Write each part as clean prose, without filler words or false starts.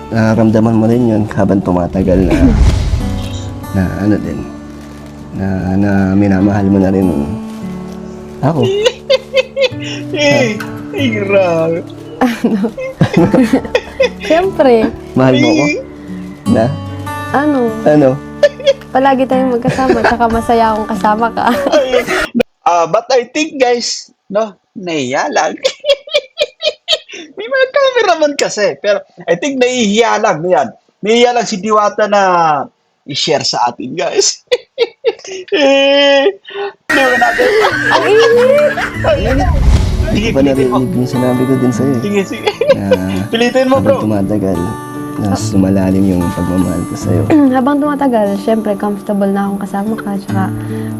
nararamdaman mo rin yun habang tumatagal na ano din, na minamahal mo na rin ako. Ay, grabe. Siyempre, Mahal mo ko? Na? Ano? palagi tayong magkasama, tsaka masaya akong kasama ka. But I think, guys, no, nahiya lang. May mga cameraman kasi, pero I think nahihiya lang yan. Nahihiya lang si Diwata na i-share sa atin, guys. Di ba natin? Ang init! Hindi Sige, ba pilitin mo. narinig yung sinabi ko din sa'yo? Sige, sige. Na Pilitin mo, habang bro. tumatagal, mas lumalalim yung pagmamahal ko sa'yo. Habang tumatagal, syempre, comfortable na akong kasama ka, tsaka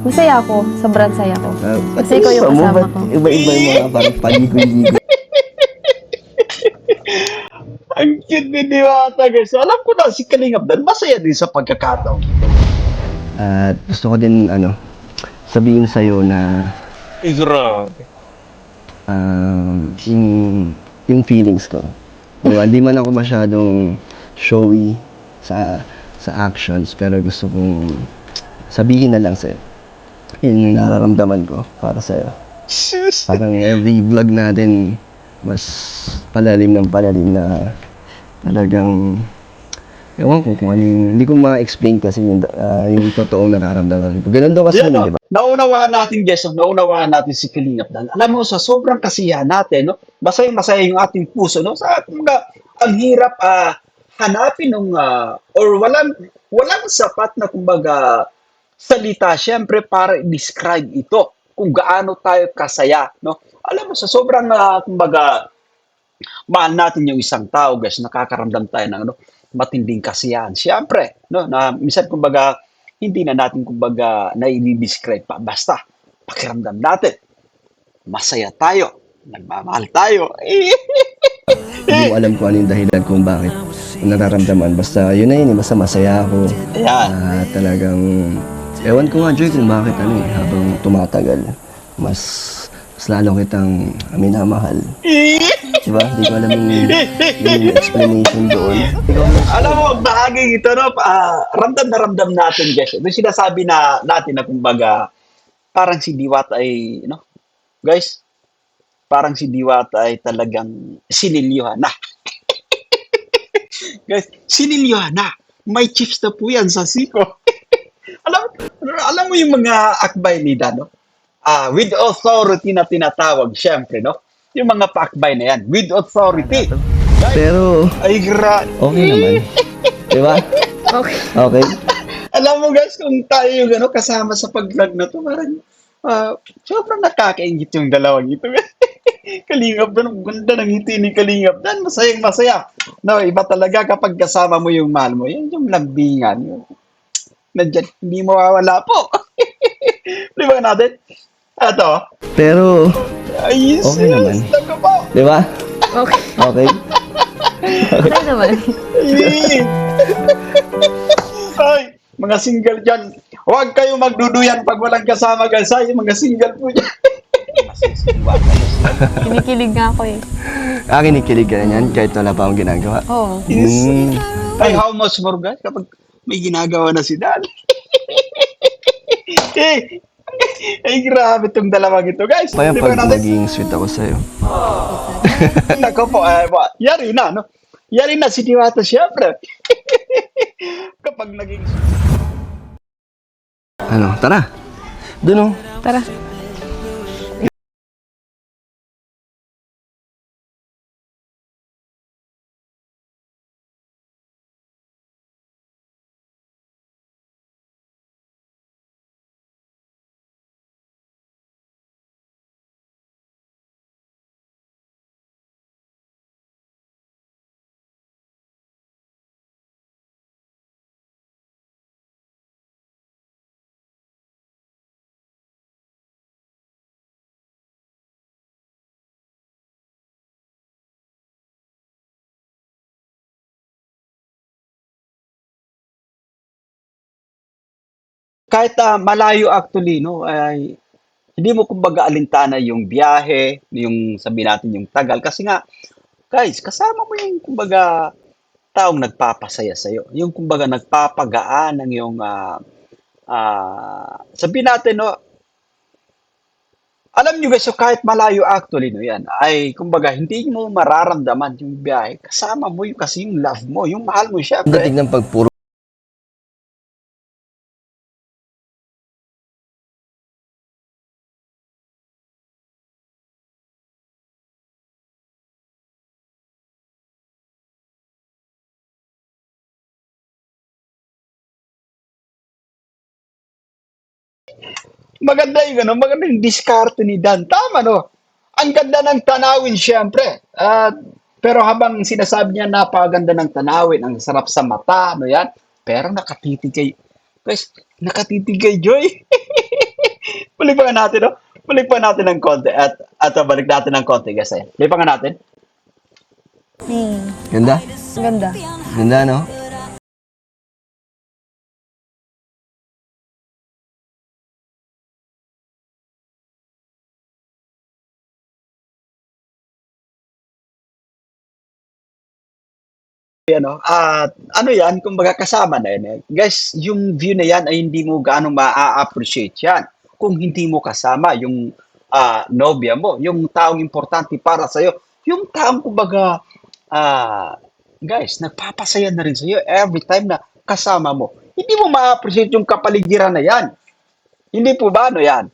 masaya ako, sobrang saya ko. Kasi ikaw yung kasama ko. Iba-iba yung mga parang paligoy-ligoy. Ang cute ni Diwata, guys. So, alam ko na si Kalingap Dan, masaya din sa pagkakataon. At gusto ko din, sabihin sa'yo na Grabe. yung feelings ko. Diba, hindi man ako masyadong showy sa actions, pero gusto kong sabihin na lang sa'yo yung nararamdaman ko para sa'yo. Sus. Parang every vlog natin, mas palalim ng palalim na talagang, ewan ko kung ano yung, hindi ko ma-explain kasi yung totoong nararamdaman ko. Ganun daw kasi Yan, yun, no? di ba? Naunawaan natin, guys, naunawaan natin si Kalingap Dan. Alam mo, sa sobrang kasiyahan natin, no? Masaya-masaya yung ating puso, no? Sa kumbaga, ang hirap hanapin ng or walang sapat na kumbaga salita syempre para i-describe ito kung gaano tayo kasaya, no? Alam mo, sa sobrang kumbaga mahal natin yung isang tao, guys, nakakaramdam tayo ng matinding kasiyahan. Siyempre, no, na minsan kumbaga hindi na natin kumbaga na-describe pa. Basta pakiramdam natin, masaya tayo, nagmamahal tayo. Hindi ko alam kung ano yung dahilan kung bakit nararamdaman. Basta yun na yun, basta masaya ako. Ayan. Talagang, ewan ko nga, Joy, kung bakit habang tumatagal, mas lalo kitang minamahal. Diba? Hindi ko alam yung explanation doon. Alam mo, bahagi ito, no? Ramdam na ramdam natin, guys. Ito sinasabi natin na kumbaga, parang si Diwata ay, no? Guys, parang si Diwata ay talagang sinilyuhan na. Guys, sinilyuhan na. May chips na po yan sa siko. alam mo yung mga akbay ni Dan, no? With authority na tinatawag, syempre, no? Yung mga paakbay na yan, with authority. Pero, Ay, okay naman. Diba? Okay. Okay? Alam mo, guys, kung tayo yung kasama sa pag-vlog na to, parang sobrang nakakaingit yung dalawang ito. Kalingap Dan, ang ganda ng ngiti ni Kalingap Dan, masayang masaya. No, iba talaga kapag kasama mo yung mahal mo. Yan yung lambingan. Nandiyan, hindi mawawala po. Di ba natin? Ito. Pero, Ay, okay naman. Naku po. Diba? Okay. Okay? Okay naman. Ay, mga single dyan, huwag kayo magduduyan pag walang kasama, guys. Ay, mga single po dyan. Kinikilig nga ako eh. Kinikilig ka na yan kahit wala pa akong ginagawa. Oo. Ay, how much more, guys, kapag may ginagawa na si Dan. Ay, grabe itong dalawang ito, guys. Kaya Di ba pag natin? maging sweet ako sa'yo. Nako po, yari na, no? Yari na si Diwata, syempre. Kapag naging... Tara. Doon Tara. Kahit malayo actually, no, ay hindi mo kumbaga alintana yung biyahe, yung sabi natin yung tagal. Kasi nga, guys, kasama mo yung kumbaga taong nagpapasaya sa'yo. Yung kumbaga nagpapagaan ng iyong, sabihin natin, no, alam niyo guys, so kahit malayo actually, no, yan, ay kumbaga hindi mo mararamdaman yung biyahe. Kasama mo yung kasi yung love mo, yung mahal mo, syempre. Dating ng pagpuro Maganda yung ano, maganda yung diskarte ni Dan. Tama, no? Ang ganda ng tanawin, syempre. Pero habang sinasabi niya, napakaganda ng tanawin, ang sarap sa mata, ano yan? Pero nakatitig kay, guys, nakatitig kay Joy. Balik pa nga natin, no? Balik pa natin ng konti. At balik natin ng konti kasi. Balik pa nga natin. ganda. Ganda. Ganda, no? Ano, at ano yan, kumbaga kasama na yan. Guys, yung view na yan ay hindi mo gaano ma-appreciate yan kung hindi mo kasama yung nobya mo, yung taong importante para sa'yo. Yung taong kumbaga, guys, nagpapasaya na rin sa'yo every time na kasama mo. Hindi mo ma-appreciate yung kapaligiran na yan. Hindi po ba, ano yan?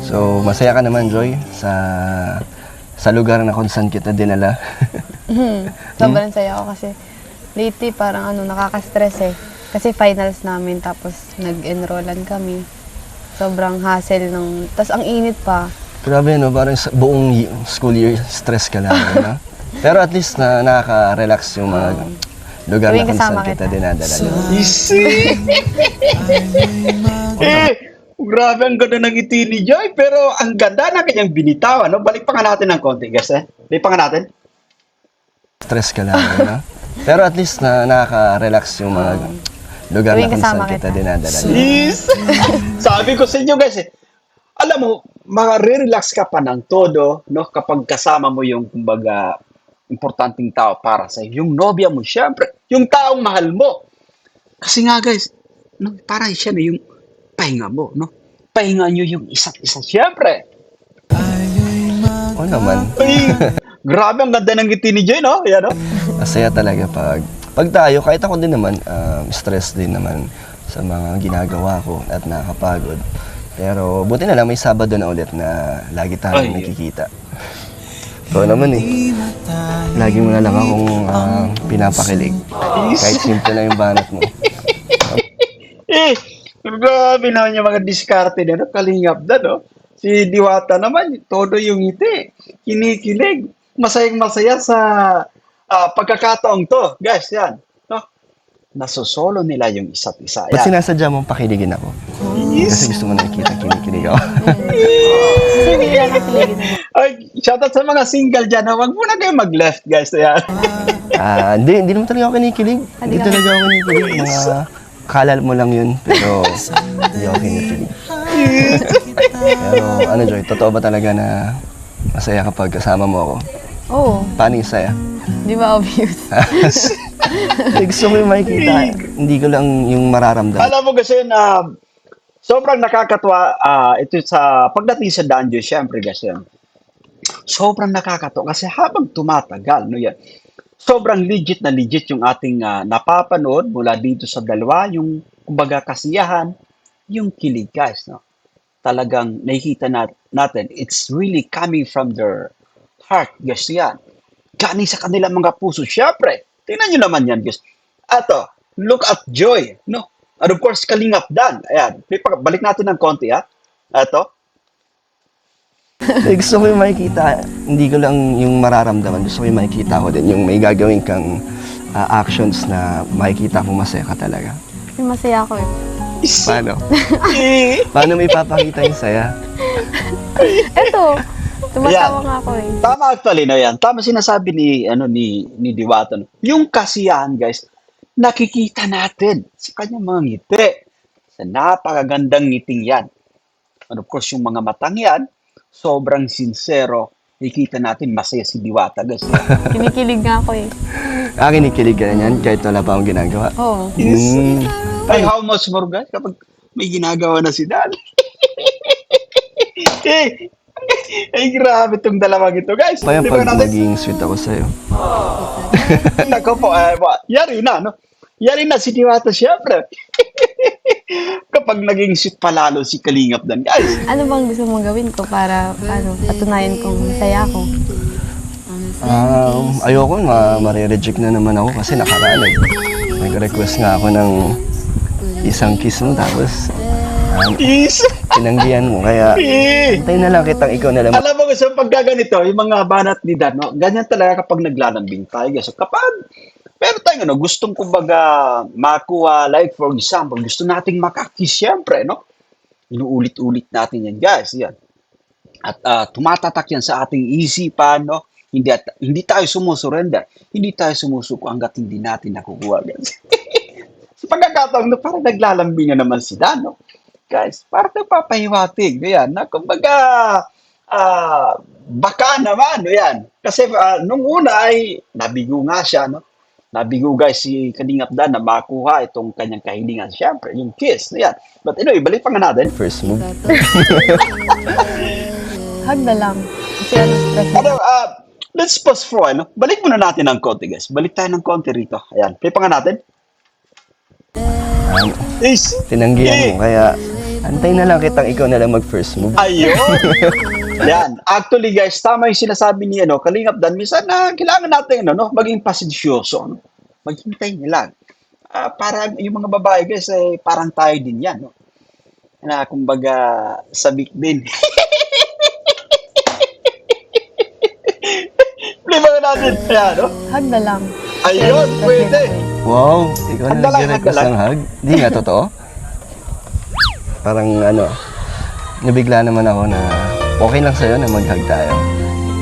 So, masaya ka naman, Joy, sa lugar na kung saan kita dinala. Sobrang saya ako kasi lately parang nakaka-stress eh. Kasi finals namin tapos nag-enrollan kami. Sobrang hassle tas ang init pa. Grabe, no? Parang sa buong school year, stress ka lang, no? Pero at least nakaka-relax yung mga lugar na Tuwing kung kasama saan kita kita. dinadala. Easy! Grabe ang ganda ng ngiti ni Joy, pero ang ganda ng kanyang binitawan. No? Balik pa nga natin ng konti, guys. Balik pa nga natin. Stress ka lang, no? Pero at least nakaka-relax yung mga lugar na Tuwing kung kasama saan kita kita. dinadala. Yes! Sabi ko sa inyo, guys, alam mo, makare-relax ka pa ng todo, no? Kapag kasama mo yung, kumbaga, importanteng tao para sa yung nobya mo, syempre, yung taong mahal mo. Kasi nga, guys, no, parang siya na yung pahinga mo, no? Pahinga nyo yung isa't isa, syempre. Oo naman. Ay, grabe, ang ganda ng ngiti ni Joy, no? Yan, no? Masaya talaga pag tayo, kahit ako din naman, stress din naman sa mga ginagawa ko at nakakapagod. Pero buti na lang may Sabado na ulit na lagi tayong Ay. nakikita. Ikaw naman eh. Lagi mo na lang akong pinapakilig. Kahit simple lang yung banat mo. Grabe naman yung mga diskarte na, no? Kalingap na, no? Si Diwata naman, todo yung ngiti. Kinikilig. Masayang masaya sa pagkakataong to. Guys, yan. No? Nasosolo nila yung isa't isa. Ba't Yan. sinasadya mong pakiligin ako? Kasi gusto mo nakikita kinikilig ako. Kasi hindi lang nakiligin mo. Ay, shoutout sa mga single dyan. Ha? Huwag muna kayo mag-left, guys. Yan. Hindi naman talaga ako kinikilig. Hindi Hindi ka- talaga ako kinikilig. Mga kalal mo lang yun. Pero hindi ako kinikilig. Pero ano Joy, totoo ba talaga na masaya kapag kasama mo ako? Oo. Paano yung saya? Di ba obvious? Gusto ko yung makikita. Hindi ko lang yung mararamdaman. Alam mo kasi na sobrang nakakatuwa ito sa pagdating sa Danjo, syempre kasi yan. Sobrang nakakatuwa kasi habang tumatagal, no yan. Sobrang legit na legit yung ating napapanood mula dito sa dalawa, yung kumbaga kasiyahan, yung kilig guys, no. Talagang nakikita natin, it's really coming from their heart, guys, yan. Galing sa kanilang mga puso, syempre. Tingnan nyo naman yan, guys. Ato, look at Joy, no? And of course, Kalingap Dan. Ayan, balik natin ng konti, ha? Ato, Gusto ko yung makikita. Hindi ko lang yung mararamdaman. Gusto ko yung makikita ko din. Yung may gagawin kang actions na makikita kong masaya ka talaga. Yung masaya ako eh. Paano? Paano may papakita yung saya? Eto, tumatawa nga ako eh. tama actually na yan. Tama sinasabi ni Diwata. No? Yung kasiyahan, guys, nakikita natin sa kanyang mga ngiti. Sa napakagandang ngiting yan. And of course, yung mga matang yan, sobrang sincero nakikita natin masaya si Diwata, guys. Kinikilig nga ako eh. Kinikilig ka na yan kahit wala pa akong ginagawa. Oo. Mm. Ay, how much more, guys, kapag may ginagawa na si Dan. Ay, grabe itong dalawang ito, guys. Kaya Di ba pag natin? maging sweet ako sa'yo. Nako po, yari na, no? Yari na si Diwata, syempre. Kapag naging sweet palalo si Kalingap Dan, guys. Ano bang gusto mong gawin ko para patunayan kong masaya ako? Ayoko, ma-reject na naman ako kasi nakaraan eh. Nag-request nga ako ng isang kiss mo tapos Is. tinanggihan mo. Kaya tayo na lang kitang ikaw na lang. Alam mo, gusto pagkaganito, yung mga banat ni Dan, no? Ganyan talaga kapag naglalambing tayo, guys. So, kapag pero tayo, no, gustong kumbaga makuha, like for example, gusto nating makakiss, syempre, no? Inuulit-ulit natin yan, guys. Yan. At tumatatak yan sa ating isipan, no? Hindi tayo sumusurrender. Hindi tayo sumusuko hanggat hindi natin nakukuha, guys. Sa pagkakataon, no, parang naglalambing na naman si Dan, no? Guys, parang nagpapahiwatig. Ayan, na kumbaga, baka naman, no, yan. Kasi nung una ay nabigo nga siya, no? Nabigo guys si Kalingap Dan na makuha itong kanyang kahilingan. Siyempre, yung kiss, no, yan. But anyway, balik pa nga natin. First move. Hug na lang. Kasi stress na. Let's pause for a while, no? Balik muna natin ng konti, guys. Balik tayo ng konti rito. Ayan, play pa nga natin. Is. Tinanggihan mo. Kaya antay na lang kitang ikaw na lang mag-first move. Ayun! Yan. Actually, guys, tama yung sinasabi niya, no? Kalingap Dan, minsan na kailangan natin, no? Maging pasensyoso, no? Maghintay niya lang. Para yung mga babae, guys, parang tayo din yan, no? Na, kumbaga, sabik din. Play ba natin? Ayan, no? Hug na lang. Ayun, Kasi pwede. stress na ako eh. Wow, ikaw na Hug na lang, nag-request hug na ng hug? Hindi nga totoo. Parang nabigla naman ako na okay lang sa'yo na mag-hug tayo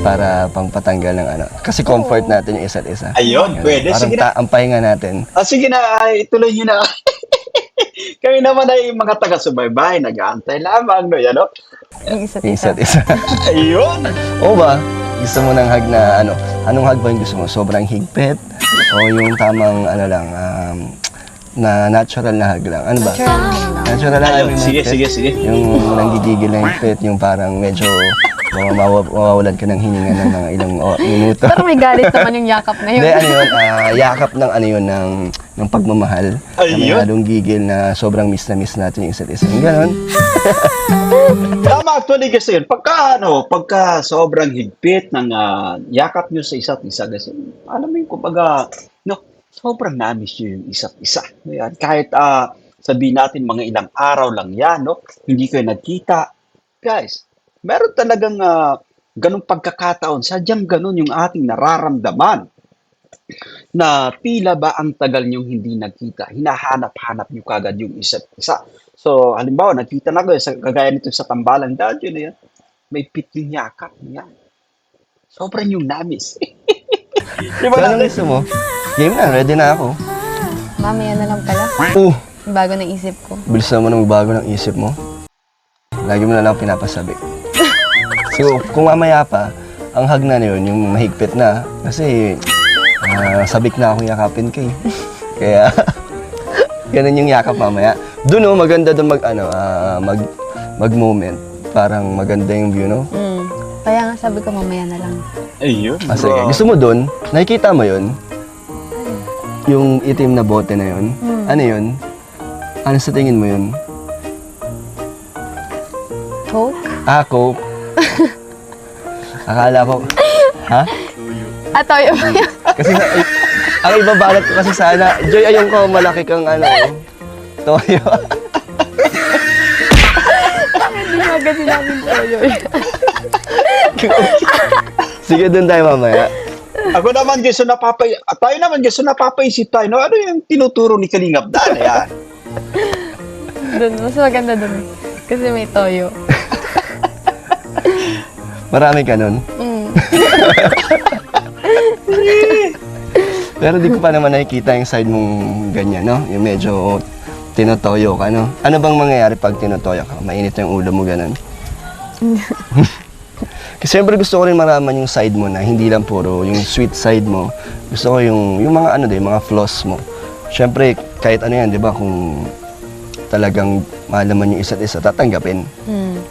para pang patanggal ng Kasi comfort natin yung isa't isa. Ayun, pwede. Parang Sige na. ang pahinga natin. Sige na, ituloy nyo na. Kami naman ay mga taga-subaybay, nag-aantay lamang, no? Yan, no? Yung isa't Yung isa. isa't isa. Ayun! O ba? Gusto mo ng hug na Anong hug ba yung gusto mo? Sobrang higpit? O yung tamang na natural na hug lang? Ano ba? Natural lang. Ayun, sige. Yung nanggigigil na higpit, yung parang medyo mawawalan ka ng hininga ng mga ilang minuto. Pero may galit naman yung yakap na yun. Hindi, yakap ng ng pagmamahal. Na may Ayun. halong gigil na sobrang miss natin yung isa't isa. Yung ganon. Tama, actually kasi yun. Pagka sobrang higpit ng yakap nyo sa isa't isa, kasi alam mo yung kumbaga, no, sobrang namiss nyo yung isa't isa. Yan. Kahit sabihin natin mga ilang araw lang yan, no, hindi kayo nagkita. Guys, meron talagang ganung pagkakataon, sadyang ganun yung ating nararamdaman na tila ba ang tagal niyong hindi nagkita, hinahanap-hanap niyo kagad yung isa't isa. So, halimbawa, nagkita na kayo, kagaya nito sa tambalang dadyo na yan, may pit yung yakap niya. Sobrang yung namis. Di ba Anong natin? gusto mo? Game na, ready na ako. Mamaya na lang pala. Yung bago na isip ko. Bilis naman ng bago ng isip mo. Lagi mo na lang pinapasabi. So, kung mamaya pa, ang hug na yun, yung mahigpit na, kasi sabik na akong yakapin ka eh. Kaya, ganun yung yakap mamaya. Doon maganda doon mag-moment. Parang maganda yung view, no? Kaya nga sabi ko mamaya na lang. Ayun. Sige. Gusto mo doon, nakikita mo yun? Yung itim na bote na yun? Ano yun? Ano sa tingin mo yun? Coke? Coke. Akala ko, ha? Toyo ba yun? Kasi ang ibabalot ko kasi sana, Joy, ayun ko, malaki kang toyo. Hindi mo agad sinabing toyo. Sige, doon tayo mamaya. Ako naman gusto tayo naman gusto napapaisip tayo, no? Ano yung tinuturo ni Kalingap Dan? Ayan. Doon, mas maganda doon. Kasi may toyo. Marami ka nun. Pero di ko pa naman nakikita yung side mong ganyan, no? Yung medyo tinotoyo ka, no? Ano bang mangyayari pag tinotoyo ka? Mainit yung ulo mo, ganun. Siyempre gusto ko rin maraman yung side mo na hindi lang puro yung sweet side mo. Gusto ko yung mga ano din, mga flaws mo. Siyempre, kahit ano yan, di ba, kung talagang malaman yung isa't isa, tatanggapin.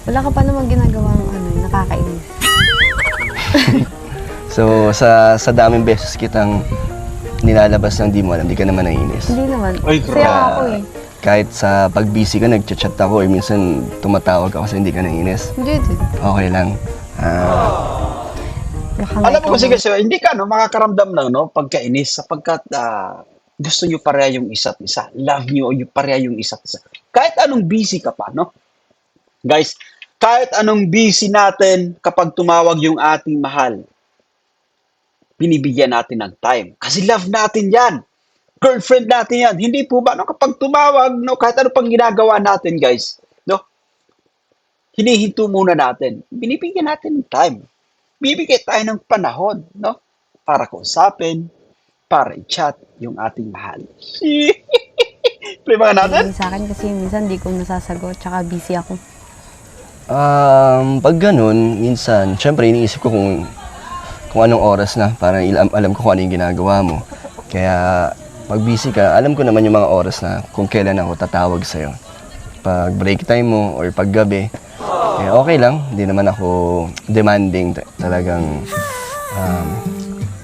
Wala ka pa naman ginagawang ano, nakakainis. So, sa daming beses kitang nilalabas ng di mo alam, di ka naman naiinis. Hindi naman. Ay, Saya ako eh. Kahit sa pag-busy ka, nag-chat ako, minsan tumatawag ako kasi hindi ka naiinis. Hindi din. Okay lang. Alam mo kasi hindi ka makakaramdam ng pagkainis sapagkat gusto nyo pareha yung isa't isa. Love nyo yung pareha yung isa't isa. Kahit anong busy ka pa, no? Guys, kahit anong busy natin kapag tumawag yung ating mahal, binibigyan natin ng time. Kasi love natin yan. Girlfriend natin yan. Hindi po ba, no? Kapag tumawag, no? Kahit ano pang ginagawa natin, guys, no? Hinihinto muna natin. Binibigyan natin ng time. Bibigay tayo ng panahon, no? Para kausapin, para i-chat yung ating mahal. Play mga natin? Sa akin kasi minsan di ko nasasagot, tsaka busy ako. Pag ganun, minsan, syempre iniisip ko kung anong oras na, para alam ko kung ano yung ginagawa mo. Kaya, pag busy ka, alam ko naman yung mga oras na kung kailan ako tatawag sa'yo. Pag break time mo or pag gabi, eh, okay lang. Hindi naman ako demanding. Talagang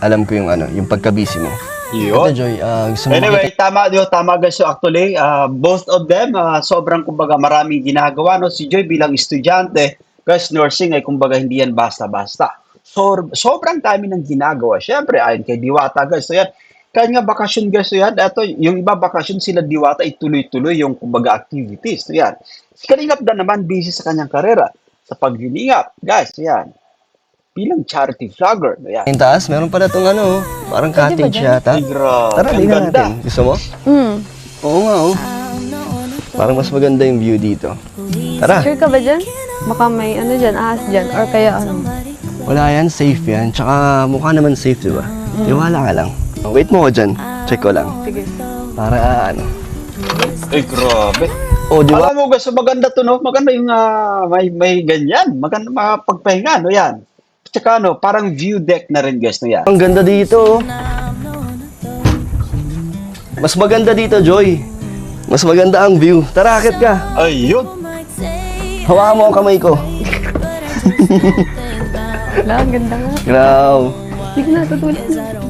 alam ko yung yung pagka-busy mo. Ito, Yun. Joy, gusto mo Anyway, tama guys. So actually, both of them, sobrang kumbaga maraming ginagawa. No? Si Joy bilang estudyante, guys, nursing ay kumbaga hindi yan basta-basta. So, sobrang dami ng ginagawa. Siyempre, ayon kay Diwata, guys. So yan, kaya nga bakasyon, guys. So yan, ito, yung iba bakasyon sila Diwata, ituloy-tuloy yung kumbaga activities. So yan. Si Kalingap Dan naman, busy sa kanyang karera, sa paglilingap. Guys, so yan. Bilang charity vlogger. So yan. yung taas? Meron pala itong parang cottage yata. Ay, grabe. Tara, Ang tingnan ganda. natin. Gusto mo? Oo nga, oh. Parang mas maganda yung view dito. Tara. Sure ka ba dyan? Baka may ano dyan, ahas dyan, or kaya ano. Wala yan, safe yan. Tsaka mukha naman safe, di ba? Tiwala ka lang. Wait mo ko dyan. Check ko lang. Sige. Para Ay, grabe. Oh, di ba? Alam mo guys, maganda to, no? Maganda yung may ganyan. Maganda makapagpahinga, no? Yan. Tsaka parang view deck na rin guys, no? Yan. Ang ganda dito. Mas maganda dito, Joy. Mas maganda ang view. Tara, akit ka. Ayun. Hawakan mo ang kamay ko. Wala, ang ganda nga. Grabe. Hindi ko natutulog.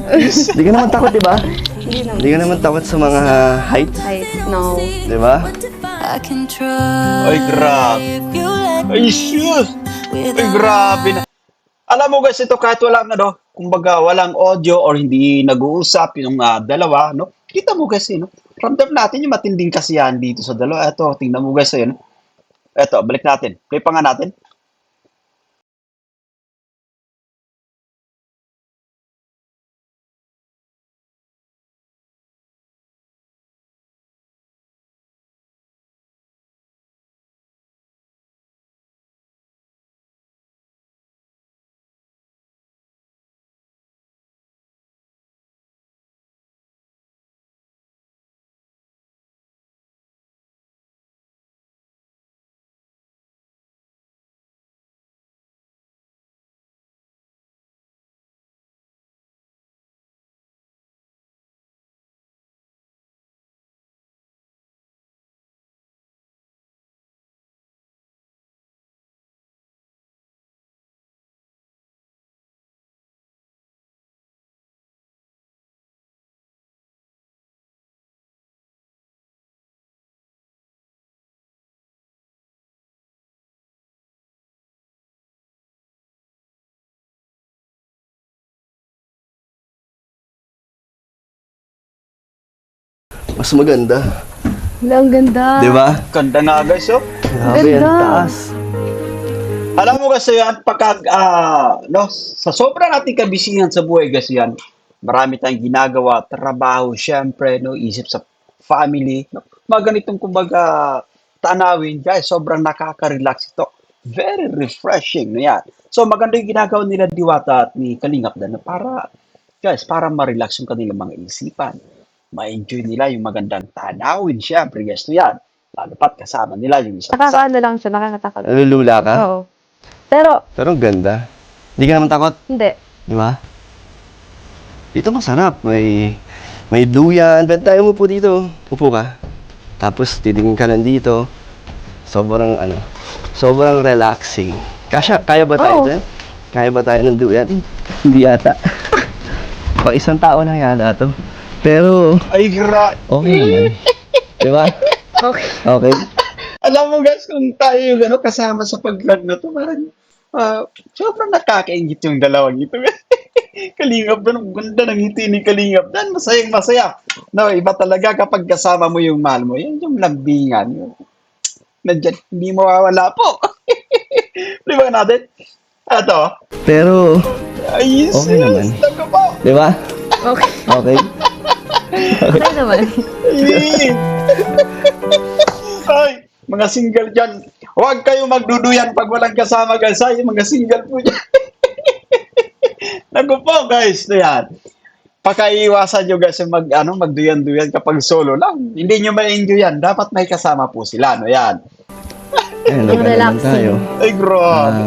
Di ka naman takot, di ba? Hindi naman. Di ka naman takot sa mga heights. Ay, no. Di ba? Ay, grabe. Ay, shoes. Ay, grabe na. Alam mo guys, ito kahit walang kumbaga walang audio or hindi nag-uusap yung dalawa, no? Kita mo guys, no? Ramdam natin yung matinding kasiyahan dito sa dalawa. Ito, tingnan mo guys, ayun. Ito, balik natin. Play pa nga natin. Mas maganda. Wala, ang ganda. Di ba? Ganda nga guys, oh. Grabe, ang Ganda. taas. Alam mo kasi yan, sa sobrang ating kabisihan sa buhay kasi yan, marami tayong ginagawa, trabaho, syempre, no, isip sa family, no, mga ganitong kumbaga tanawin, guys, sobrang nakaka-relax ito. Very refreshing, no yan. So, maganda yung ginagawa nila Diwata at ni Kalingap Dan para, guys, para ma-relax yung kanilang mga isipan. Ma-enjoy nila yung magandang tanawin, syempre, guys, no yan. Lalo pat kasama nila yung isa. Nakakaano lang siya, nakakatakot. Nalulula ka? Oo. Pero, Pero ang ganda. Hindi ka naman takot, Hindi. di ba? Dito masarap. May duyan. Ba't tayo mo po dito? Upo ka. Tapos titingin ka lang dito. Sobrang sobrang relaxing. Kaya ba tayo Oo. dyan? Kaya ba tayo ng duyan? Hindi yata. Pang isang tao lang yata to. Pero, Ay, okay naman. Di ba? Okay. Okay. Alam mo guys, kung tayo yung kasama sa pag-vlog na to, parang sobrang nakakaingit yung dalawang ito. Kalingap Dan, ang ganda ng ngiti ni Kalingap Dan, masayang masaya. No, iba talaga kapag kasama mo yung mahal mo, yan yung lambingan. Nandyan, hindi mawawala po. Di ba natin? Ato, Pero, ayos, okay naman. Talaga po. Di ba? Okay. Okay. Okay naman. Ay, ay, mga single dyan, huwag kayo magduduyan pag walang kasama guys. Ay, mga single po dyan. Naku po guys, na yan. Pakaiwasan nyo guys yung magduyan-duyan kapag solo lang. Hindi nyo ma-enjoy yan. Dapat may kasama po sila. No, yan. Ayun, Yung nag-ano lang relaxing. tayo. Ay, grabe.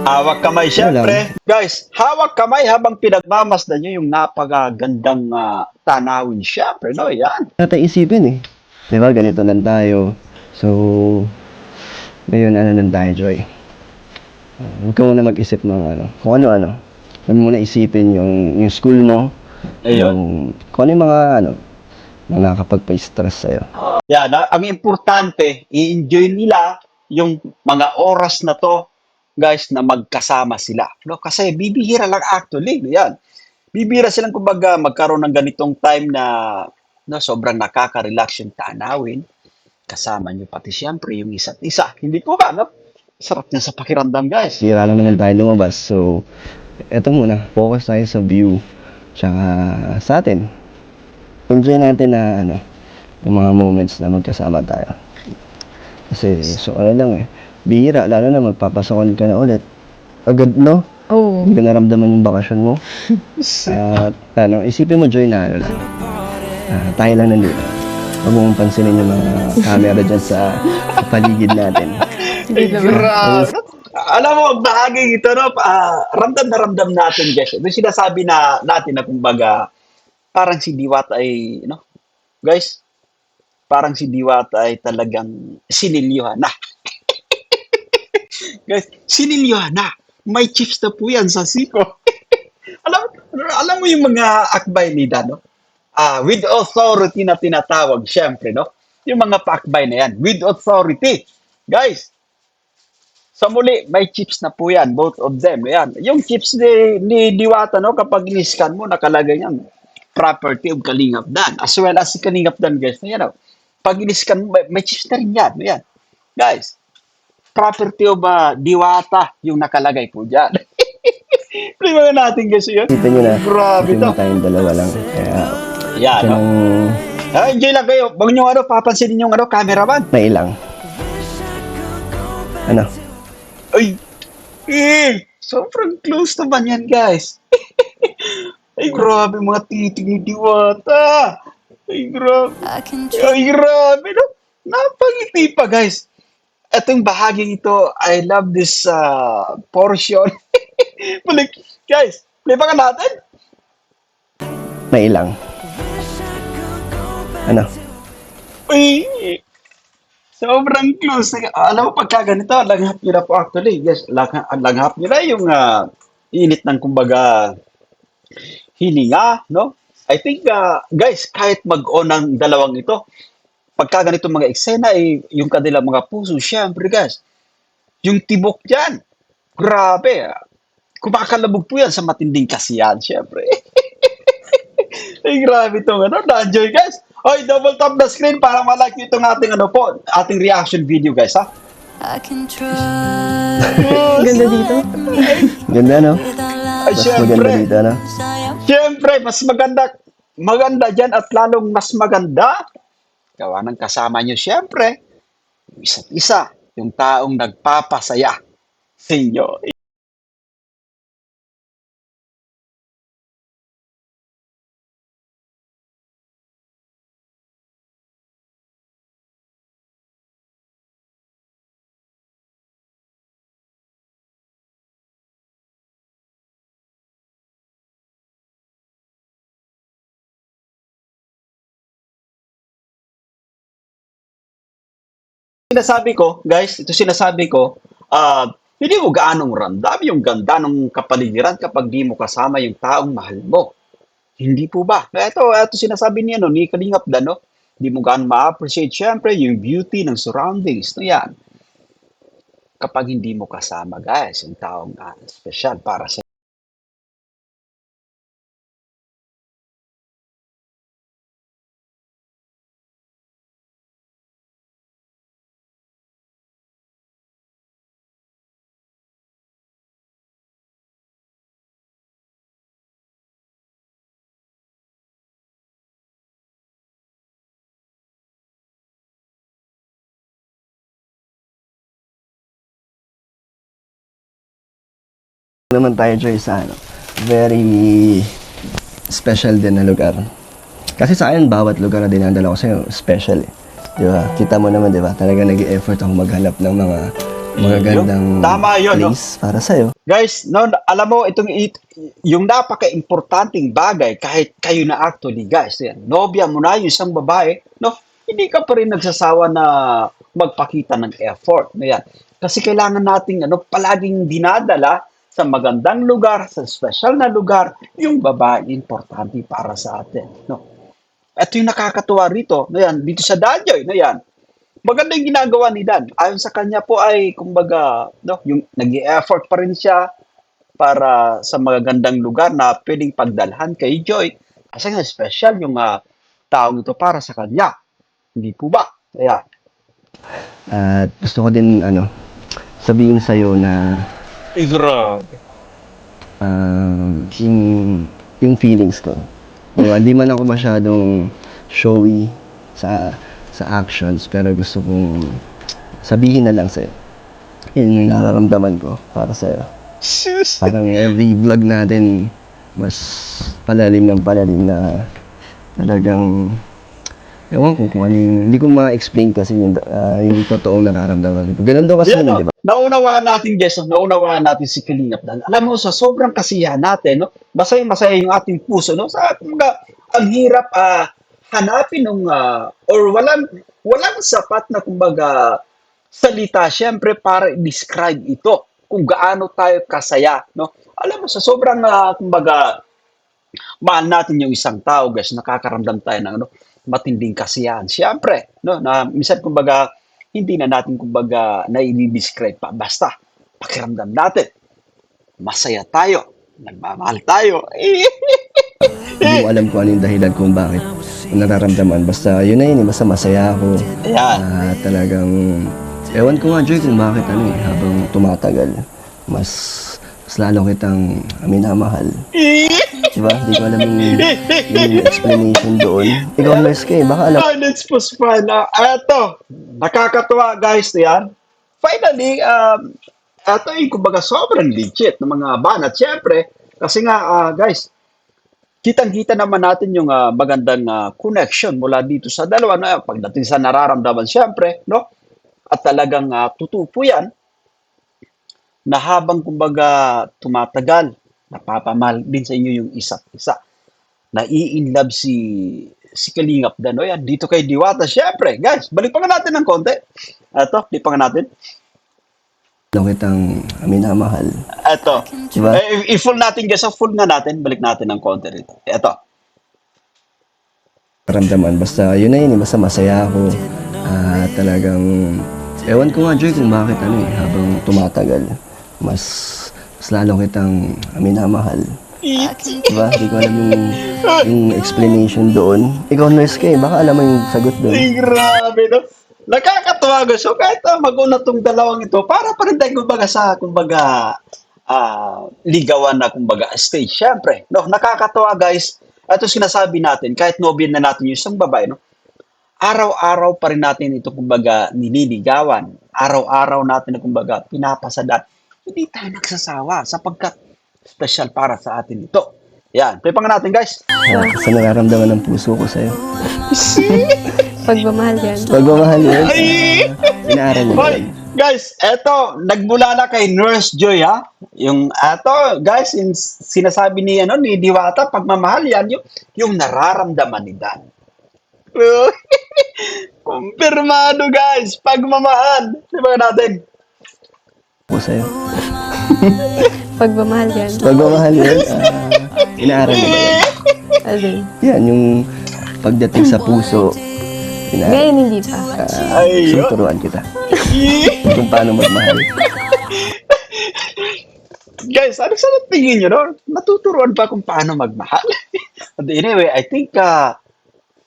Hawak kamay, Wala. syempre. Guys, hawak kamay habang pinagmamasdan nyo yung napakagandang tanawin. Syempre, no, yan. Natin isipin eh. Di ba, ganito lang tayo. So, ngayon lang tayo, Joy. Huwag ka muna mag-isip ng kung ano-ano. Huwag mo muna isipin yung school mo. Ayun. Kung ano yung mga mga nakakapagpa-stress sa'yo. Yan, ang importante, i-enjoy nila yung mga oras na to, guys, na magkasama sila. No? Kasi bibihira lang actually. No? Yan. Bibihira silang kumbaga magkaroon ng ganitong time na sobrang nakaka-relax yung tanawin. Kasama nyo pati siyempre yung isa't isa. Hindi ko ba, no? Sarap niya sa pakiramdam, guys. Sira lang naman tayo lumabas. So, eto muna. Focus tayo sa view. Tsaka sa atin. Enjoy natin na yung mga moments na magkasama tayo. Kasi, so lang eh. Bihira, lalo na magpapasokon ka na ulit. Agad, no? Oo. Hindi ka naramdaman yung bakasyon mo. At isipin mo, Joy, na lang. Tayo lang nandito. Huwag mong pansinin yung mga camera dyan sa paligid natin. Ay, grabe. Alam mo, bahagi ito, no? Ramdam na ramdam natin, guys. Ito sinasabi natin na kumbaga, parang si Diwata ay, guys, parang si Diwata ay talagang sinilyohan na. Guys, sinilyohan na. May chips na po yan sa siko. alam, alam mo yung mga akbay ni Dan, no? With authority na tinatawag, syempre, no? Yung mga paakbay na yan, with authority. Guys, sa muli, may chips na po yan, both of them. Yan. Yung chips ni Diwata, no, kapag in-scan mo, nakalagay yan, property of Kalingap Dan. As well as si Kalingap Dan, guys, na yan, no? Pag in-scan mo, may chips na rin yan. Yan. Guys, property of Diwata yung nakalagay po dyan. Play mga natin kasi yun. Isipin nyo na, Grabe isipin to. mo tayong dalawa lang. Kaya, Yan, no? Enjoy lang kayo. Huwag nyo papansinin yung cameraman. may ilang. Ay, sobrang close naman yan, guys. Ay, grabe mga titig ni Diwata. Ay, grabe. Ay, grabe, no? Napangiti pa, guys. Itong bahaging ito, I love this portion. Balik, guys, play pa ka natin? May ilang. Uy, sobrang close. Alam mo, pagka ganito, langhap nyo na po actually. Yes, langhap nyo na yung init ng kumbaga hininga, no? I think, guys, kahit mag-on ng dalawang ito, pagka ganito mga eksena, yung kanilang mga puso, syempre, guys, yung tibok dyan, grabe. Kumakalabog po yan sa matinding kasiyahan, syempre. Ay, grabe itong na-enjoy, guys. Oy, double tap the screen para ma-like nyo itong ating reaction video, guys, ha? Ganda dito. Ganda, no? Ay, Mas maganda dito, no? Siyempre, mas maganda dyan at lalong mas maganda. Gawa ng kasama nyo, siyempre, isa't isa, yung taong nagpapasaya sa inyo. Sinasabi ko, guys, ito sinasabi ko, hindi mo gaanong ramdam yung ganda ng kapaligiran kapag di mo kasama yung taong mahal mo. Hindi po ba? Ito sinasabi niya, no, ni Kalingap Dan, no? Hindi mo gaano ma-appreciate, syempre, yung beauty ng surroundings. No, yan. Kapag hindi mo kasama, guys, yung taong special para sa Naman tayo, Joy, sa very special din na lugar. Kasi sa akin, bawat lugar na dinadala ko sa'yo, special eh. Di ba? Kita mo naman, di ba? Talaga nag-i-effort ako maghanap ng mga gandang Tama yun, no? place para sa'yo. Guys, no, alam mo, yung napaka-importanting bagay, kahit kayo na actually, guys, yan, nobya mo na yung isang babae, no, hindi ka pa rin nagsasawa na magpakita ng effort. No, yan. Kasi kailangan nating palaging dinadala sa magandang lugar, sa special na lugar, yung babae, importante para sa atin. No? Ito yung nakakatuwa rito, no, yan, dito sa Danjoy, no, yan. Maganda yung ginagawa ni Dan. Ayon sa kanya po ay, kumbaga, no, yung nag-i-effort pa rin siya para sa magagandang lugar na pwedeng pagdalhan kay Joy. Kasi nga special yung taong ito para sa kanya. Hindi po ba? Ayan. At gusto ko din, sabihin sa'yo na Grabe. yung, yung feelings ko. Diba? Hindi man ako masyadong showy sa actions, pero gusto kong sabihin na lang sa'yo. Yun yung nararamdaman ko para sa'yo. Parang every vlog natin, mas palalim ng palalim na talagang, ewan ko kung ano yung, hindi ko ma-explain kasi yung totoong nararamdaman ko. Ganun daw kasi Yan, yun, no? di ba? Naunawaan natin, Jess, naunawaan natin si Kalingap Dan. Alam mo, sa sobrang kasiyahan natin, no? Masaya yung ating puso, no? Sa, kumbaga, ang hirap hanapin ng, or walang sapat na, kumbaga, salita, syempre, para i-describe ito kung gaano tayo kasaya, no? Alam mo, sa sobrang, kumbaga, mahal natin yung isang tao, guys, nakakaramdam tayo ng matinding kasiyahan. Siyempre, no, na minsan kumbaga hindi na natin kumbaga na-describe pa. Basta pakiramdam natin, masaya tayo, nagmamahal tayo. Hindi ko alam kung ano yung dahilan kung bakit nararamdaman. Basta yun na yun, basta masaya ako. Ayan. Talagang, ewan ko nga, Joy, kung bakit habang tumatagal, mas lalo kitang minamahal. Diba? Hindi ko alam yung explanation doon. Ikaw, nurse ka eh. Baka alam. Let's postpone. Eto, nakakatuwa guys, yan. Finally, eto yung kumbaga sobrang legit ng mga banat. Siyempre, kasi nga guys, kitang-kita naman natin yung magandang connection mula dito sa dalawa. No? Pagdating sa nararamdaman, siyempre, no? At talagang tutupo yan na habang kumbaga tumatagal, napapamahal din sa inyo yung isa't isa. Nai-inlove si Kalingap Dan. O yan, dito kay Diwata. Siyempre, guys, balik pa nga natin ng konti. Ito, balik pa nga natin. Lalo kitang minamahal. Ito. Diba? I-full natin, guys. Full nga natin. Balik natin ng konti rito. Ito. Karamdaman. Basta yun na yun, basta masaya ako. Talagang, ewan ko nga, Joy, kung bakit habang tumatagal, mas lalo kitang minamahal. Diba? Hindi ko alam yung explanation doon. Ikaw, nurse ka eh. Baka alam mo yung sagot doon. Ay, grabe, no? Nakakatawa, guys. So, kahit mag-una tong dalawang ito, para pa rin tayo, kumbaga, ligawan na, kumbaga, stage. Siyempre, no? Nakakatawa, guys. Ito sinasabi natin, kahit nobyan na natin yung isang babae, no? Araw-araw pa rin natin ito, kumbaga, nililigawan. Araw-araw natin, kumbaga, pinapasadan. Hindi tayo nagsasawa sapagkat special para sa atin ito. Yan. Pipang natin, guys. Sa nararamdaman ng puso ko sa'yo. Pagmamahal yan. Pagmamahal yun. Ay! Inaaral mo Hoy, yun. guys, eto, nagmula na kay Nurse Joy, ha? Yung, eto, guys, yung sinasabi ni Diwata, pagmamahal yan, yung nararamdaman ni Dan. Kumpirmado guys, pagmamahal. Diba natin? Po sa'yo. Pagmamahal yan. Pagmamahal yun, inaaral mo ba yan? Alin? Yan, yung pagdating sa puso, inaaral. Ngayon hindi pa. Ayun. Tuturuan kita kung paano magmahal. Guys, ano sa tingin nyo, no? Natuturuan pa kung paano magmahal? But anyway, I think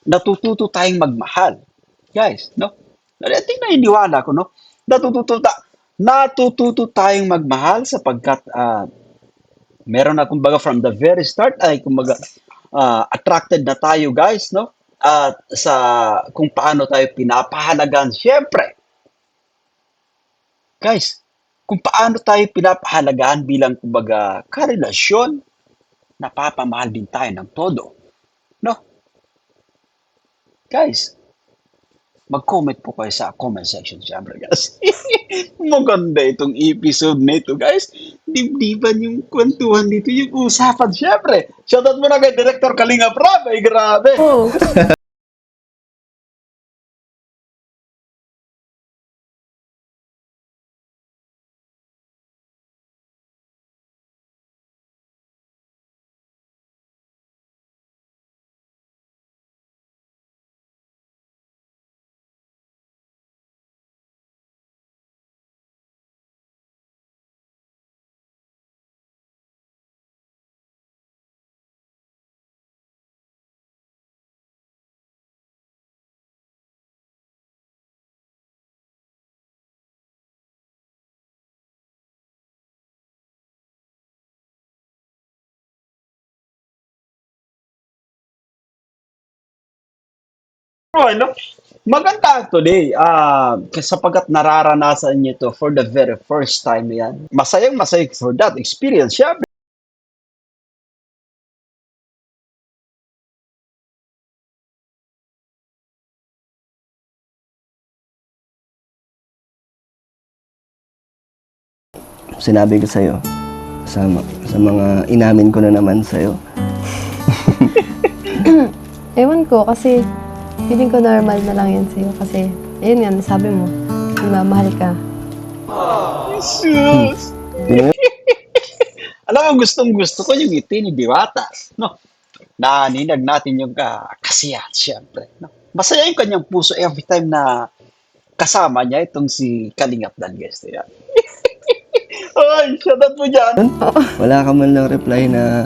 natututo tayong magmahal. Guys, no? I think nainiwala ko, no? Natututo tayong magmahal sapagkat meron na kumbaga from the very start ay kumbaga attracted na tayo, guys, no? At sa kung paano tayo pinapahalagan, syempre. Guys, kung paano tayo pinapahalagaan bilang kumbaga karelasyon, napapamahal din tayo ng todo. No? Guys, mag-comment po kayo sa comment section, syempre, guys. Maganda itong episode na ito, guys. Dibdiban yung kwentuhan dito, yung usapan, syempre. Shoutout mo na kay Director Kalinga Prab. Ay, grabe. Oo. No? Maganda actually, sapagkat nararanasan niyo ito for the very first time yan. Masayang masaya for that experience, syempre. Sinabi ko sa'yo, sa mga inamin ko na naman sa'yo. Ewan ko, kasi feeling ko normal na lang yan sa'yo. Kasi, ayun nga, sabi mo, mahal ka. Jesus! Alam mo, gustong-gusto ko yung ngiti ni Diwata. No? Naninag natin yung kasiyahan, syempre. No? Masaya yung kanyang puso every time na kasama niya itong si Kalingap Dan, guys. Yan. Ay, shoutout mo dyan. Wala ka man lang reply na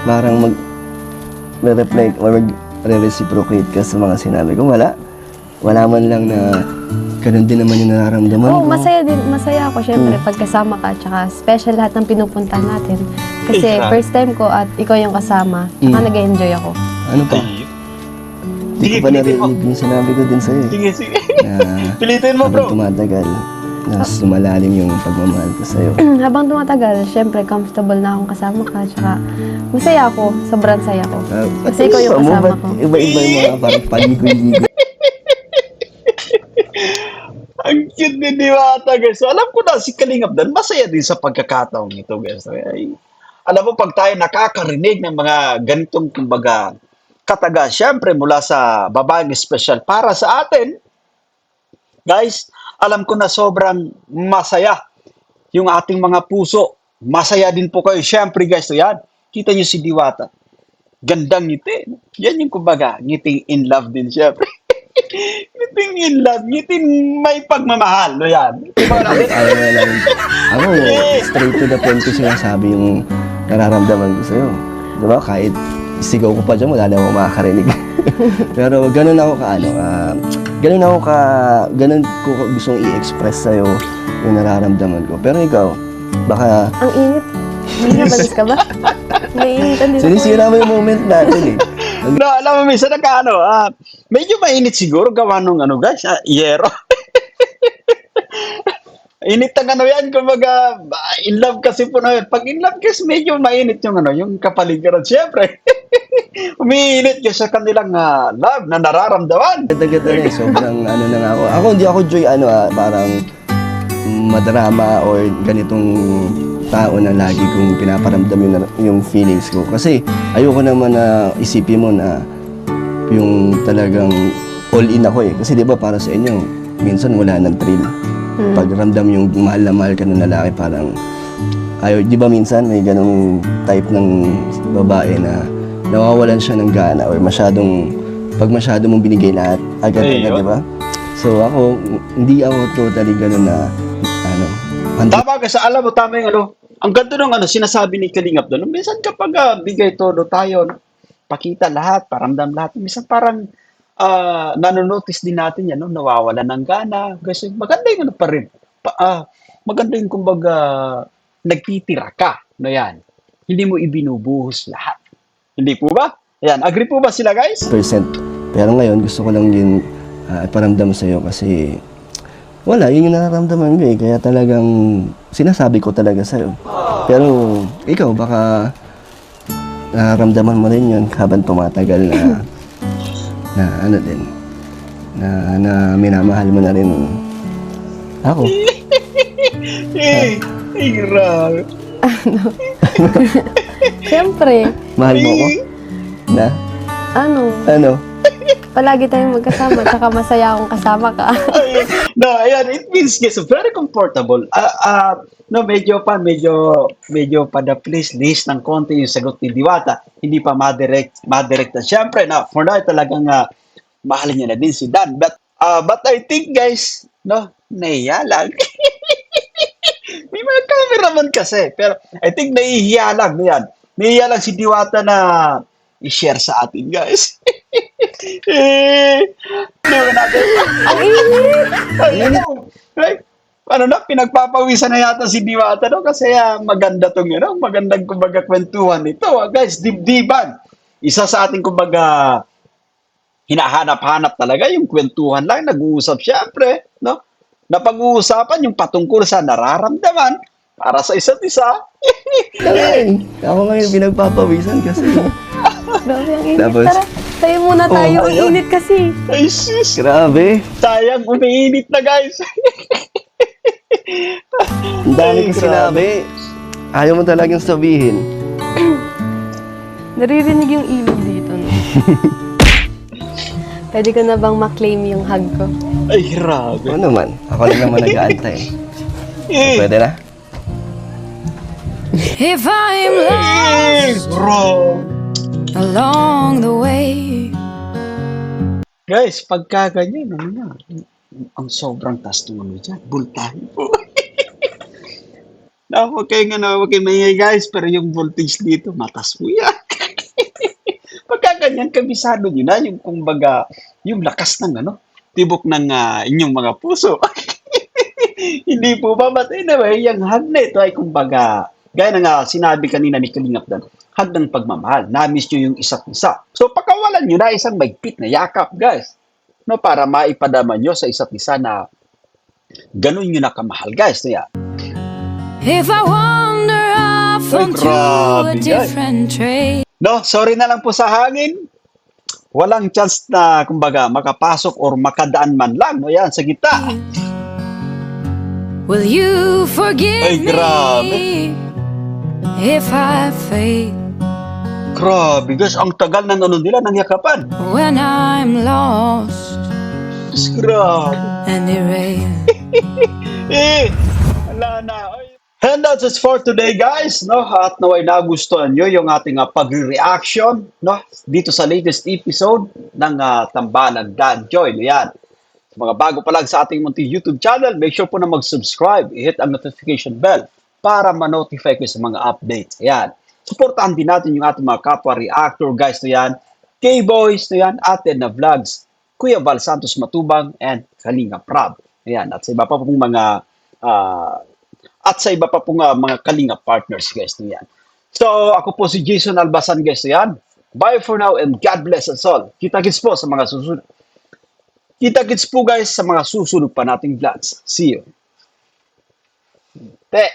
parang mag-reply or mag-reciprocate ka sa mga sinabi ko. Wala. Wala man lang na ganun din naman yung nararamdaman Oo, ko. masaya ako syempre pag kasama ka. Tsaka special lahat ng pinupuntahan natin. Kasi Ikaw. first time ko at ikaw yung kasama. Tsaka nag-enjoy ako. Ano pa? Hindi ko pa pilitin mo. narinig yung sinabi ko din sa'yo. Sige, sige. Na Pilitin mo, bro. habang tumatagal, mas lumalalim yung pagmamahal ko sa'yo. Habang tumatagal, syempre comfortable na akong kasama ka. Tsaka masaya ako. Sobrang saya ko. Kasi ikaw yung kasama ko. Iba-iba yung mga parang paligoy-ligoy. Ang cute ni Diwata, guys. So, alam ko na si Kalingap Dan, masaya din sa pagkakataong ito, guys. Ay, alam mo, pag tayo nakakarinig ng mga ganitong, kumbaga, kataga, syempre, mula sa babaeng special para sa atin, guys, alam ko na sobrang masaya yung ating mga puso. Masaya din po kayo. Syempre, guys, so yan. Kita nyo si Diwata. Gandang ngiti. Yan yung, kumbaga, ngiting in love din, syempre. Ngiting in love, ngiting may pagmamahal. No, yan. Diba natin? Ayaw na lang. Ako, straight to the point ko sinasabi yung nararamdaman ko sa'yo. Diba? Kahit sigaw ko pa dyan, wala na akong makakarinig. Pero ganun ako ganun ko gustong i-express sa'yo yung nararamdaman ko. Pero ikaw, baka Ang init. Hindi na balis ka ba? Naiinitan din ako. sinisira mo yung moment natin eh. No, alam mo, minsan medyo mainit siguro gawa nung guys, yero. Init ang yan, kumbaga, in love kasi po na yun. Pag in love kasi medyo mainit yung kapaligiran. Siyempre, umiinit kasi sa kanilang love na nararamdaman. Ganda-ganda na eh. Sobrang na nga ako. Ako hindi ako Joy parang madrama or ganitong tao na lagi kong pinaparamdam yung feelings ko. Kasi ayoko naman na isipin mo na yung talagang all in ako eh. Kasi di ba para sa inyo, minsan wala nang thrill. Pag ramdam yung mahal na mahal ka ng lalaki, parang ayaw, di ba minsan may ganong type ng babae na nawawalan siya ng gana or pag masyado mong binigay lahat, agad-agad, di ba? So ako, hindi ako totally ganon na, Tama kasi alam mo, tama yung ang ganda ng sinasabi ni Kalingap doon. Minsan kapag bigay todo tayo, no, pakita lahat, paramdam lahat, minsan parang nanonotice din natin yan, no, nawawala ng gana. Kasi maganda yung pa rin. Maganda yung kumbaga, nagtitira ka, no yan. Hindi mo ibinubuhos lahat. Hindi po ba? Ayan, agree po ba sila guys? percent. Pero ngayon, gusto ko lang din iparamdam sa'yo kasi wala, yun yung nararamdaman ko eh. Kaya talagang sinasabi ko talaga sa'yo. Pero ikaw, baka nararamdaman mo rin yun habang tumatagal na ano din, na minamahal mo na rin ako. Ay, grabe. Siyempre, Mahal mo ako? Na? Ano? palagi tayong magkasama, tsaka masaya akong kasama ka. No, ayan, it means yes, very comfortable. No, medyo pa the please list ng konti yung sagot ni Diwata. Hindi pa ma-direct na. Siyempre, na for now talagang mahal niya na din si Dan. But I think guys, no, nahiya lang. May mga cameraman kasi, pero I think nahihiya lang, no yan. Nahihiya lang si Diwata na i-share sa atin, guys. Natin. Ang init! Right? Ano na, pinagpapawisan na yata si Diwata, no? Kasi maganda tong, magandang kumbaga kwentuhan nito. Guys, dibdiban. Isa sa ating kumbaga hinahanap-hanap talaga yung kwentuhan lang, nag-uusap syempre, no? Napag-uusapan yung patungkol sa nararamdaman para sa isa't isa. Ako ngayon pinagpapawisan kasi. Grabe, ang init. Tapos, Tara, tayo muna tayo. Ang ayun. init kasi. Ay, sis. Grabe. Sayang, umiinit na, guys. Ang dami Ay, ko sinabi. Ayaw mo talagang sabihin. Naririnig yung ilog dito. No? Pwede ko na bang maklaim yung hug ko? Ay, grabe. Oo naman. Ako lang naman nag-aantay. Pwede na? If I'm Ay, lost bro. along the way, Guys, pagka ganyan, ang sobrang taas ng dyan, bultahe po. Huwag kayo maingay guys, pero yung voltage dito, matas po yan. Pagka ganyan, kabisado nyo na yung kumbaga, yung lakas ng tibok ng inyong mga puso. Hindi po ba? But anyway, yung hug na ito ay kumbaga, gaya na sinabi kanina ni Kalingap Dan, hug ng pagmamahal. Na-miss nyo yung isa't isa. So, pagkawalan nyo na isang maigpit na yakap, guys. No, para maipadama nyo sa isa't isa na ganun nyo na kamahal, guys. So, yeah. if I wander off Ay, onto grabe, a guys. different trail, No, sorry na lang po sa hangin. Walang chance na, kumbaga, makapasok or makadaan man lang. No, yan, sa gitna. will you forgive Ay, grabe. me if I fade Grabe, guys. Ang tagal ng nila, ng yakapan. when I'm lost Mas grabe. and erased? Wala na. And that's it for today, guys. No? At naway nagustuhan nyo yung ating pag-reaction, no? Dito sa latest episode ng Tambalang Dan Joy. No, yan. Sa mga bago pa lang sa ating munting YouTube channel, make sure po na mag-subscribe, i-hit ang notification bell para ma-notify kayo sa mga updates. Ayan. Supportahan din natin yung ating mga kapwa reactor, guys. No, yan. K-Boys, no, yan. Atin na vlogs. Kuya Val Santos Matubang and Kalinga Prab. Ayan. At sa iba pa pong mga mga Kalinga partners, guys. No, yan. So, ako po si Jason Albasan, guys. No, yan. Bye for now and God bless us all. Kita-kits po sa mga susunod. Kita-kits po, guys, sa mga susunod pa nating vlogs. See you. Te!